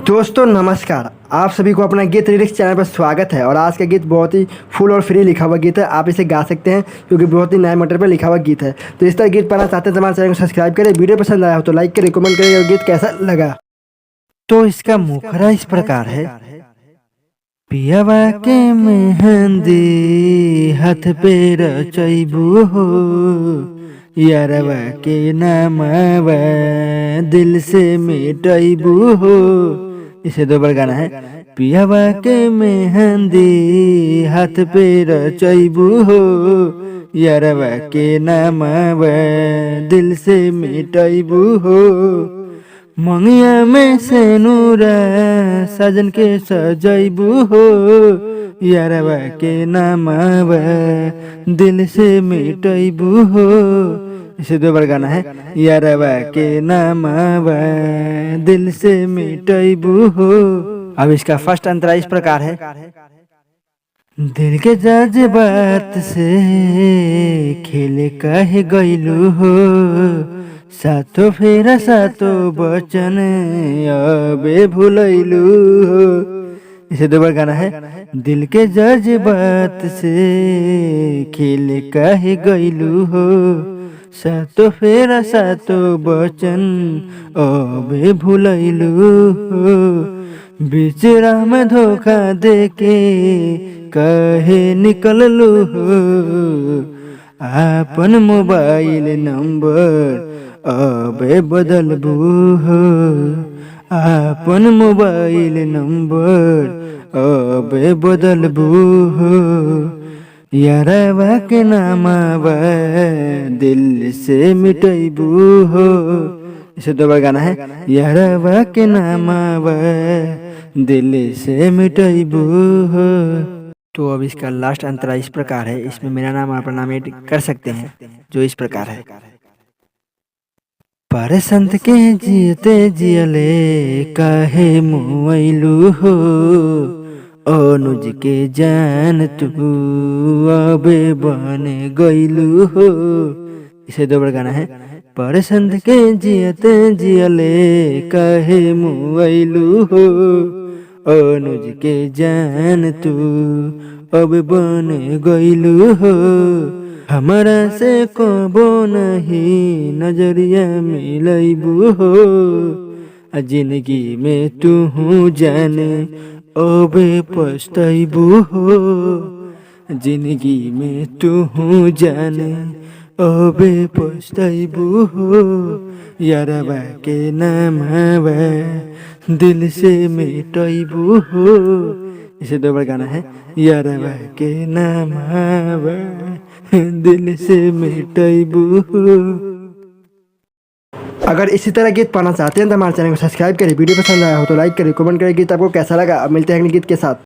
दोस्तों नमस्कार। आप सभी को अपना गीत लिरिक्स चैनल पर स्वागत है। और आज का गीत बहुत ही फुल और फ्री लिखा हुआ गीत है। आप इसे गा सकते हैं क्योंकि बहुत ही नए मैटर पर लिखा हुआ गीत है। तो इस तरह गीत पाना चाहते हैं तो हमारे चैनल को सब्सक्राइब करें। वीडियो पसंद आया हो तो लाइक करें, कमेंट करें और गीत कैसा लगा। तो इसका मुखरा इस प्रकार है। पियावा के मेहंदी हाथ पे रचैबू हो, यारवा के नामवा दिल से मिटैबू हो। इसे दो बार गाना है। पियावा के मेहंदी हाथ पे रचैबू हो, यारवा के नामवा दिल से मिटैबू हो। मंगिया में से नूरा सजन के सजैबू हो, यारवा के नामवा दिल से मिटैबू हो। इसे दो बार गाना है। यारवा के नामवा दिल से मिटैबू हो। अब इसका फर्स्ट अंतरा इस प्रकार है। दिल के जज्बात से खेले कहे गईलू हो, सातो फेरा सातो बचन अबे भूलैलू हो। इसे दो बार गाना है। दिल के जज्बात से खेले कहे गईलू हो, सातो फेरा सातो बचन अबे भूलैलू हो। बीच राह में धोखा देके कहे निकललू हो, आपन मोबाइल नंबर अबे बदलबू हो। आपन मोबाइल नंबर अबे बदलबू हो, यारवा के नामवा दिल से मिटैबू हो। इसे दो बार गाना है। यारवा के नामवा दिल से मिटैबू हो। तो अब इसका लास्ट अंतरा इस प्रकार है। इसमें मेरा नाम और अपना नाम ऐड कर सकते हैं, जो इस प्रकार है। पर संत के जियते जियले काहे मुआइलू हो, अनुज के जान तू अबे बन गईलू हो। इसे दो बार गाना है। पर संत के जियते जियले काहे मुआइलू हो, अनुज के जान तू अब बन गईलू हो। हमारा से कबो नहीं नजरिया मिलैबू हो, जिंदगी में तू हूँ जाने अबे पछतैबू हो। जिंदगी में तू हूँ जाने अबे पछतैबू हो, यारवा के नामवा दिल से मिटैबू हो। इसे दो बार गाना है। यारवा के नामवा दिल से मिटैबू हो। अगर इसी तरह गीत पाना चाहते हैं तो हमारे चैनल को सब्सक्राइब करें। वीडियो पसंद आया हो तो लाइक करें, कमेंट करें। गीत आपको कैसा लगा। अब मिलते हैं अगले गीत के साथ।